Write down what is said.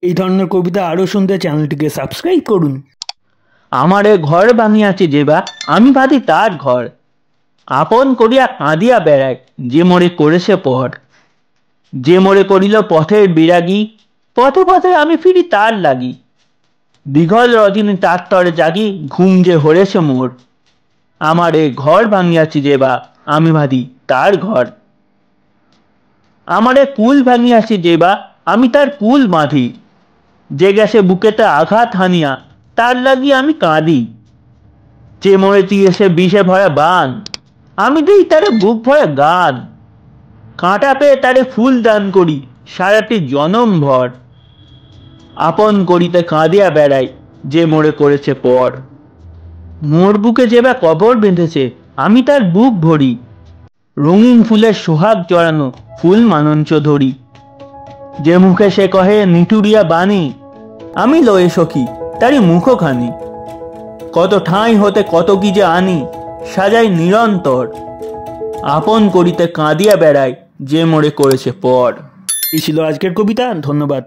এই ধরনের কবিতা আরও শুনতে চ্যানেলটিকে সাবস্ক্রাইব করুন। আমারে ঘর বানিয়াছে যেবা আমি ভাবি তার ঘর, আপন করিয়া কাঁদিয়া বেড়ায় যে মোরে করেছে পর। যে মোরে করিল পথের বিরাগী, পথে পথে আমি ফিরি তার লাগি। দীঘল রজনী তার তরে জাগি, ঘুম যে হরেছে মোর। আমারে ঘর ভাঙিয়াছি যেবা আমি ভাবি তার ঘর। আমারে কুল ভাঙিয়াছি যেবা আমি তার কুল বাঁধি। যে গেছে বুকেতে আঘাত হানিয়া তার লাগি আমি কাঁদি। যে মরে দিয়েছে বিষে ভরা বান, আমি দিই তারে বুক ভরা গান। কাঁটা পেয়ে তারে ফুল দান করি সারাটি জনম ভর। আপন করিতে কাঁদিয়া বেড়াই যে মোরে করেছে পর। মোর বুকে যেবা কবর বেঁধেছে আমি তার বুক ভরি। রঙিন ফুলের সোহাগ জড়ানো ফুল মানঞ্চ ধরি। যে মুখে সে কহে নিটুরিয়া বাণী, আমি লয়ে সখী তারই মুখখানি। কত ঠাঁই হতে কত কি যে আনি, সাজাই নিরন্তর। আপন করিতে কাঁদিয়া বেড়াই যে মোরে করেছে পর। এই ছিল আজকের কবিতা। ধন্যবাদ।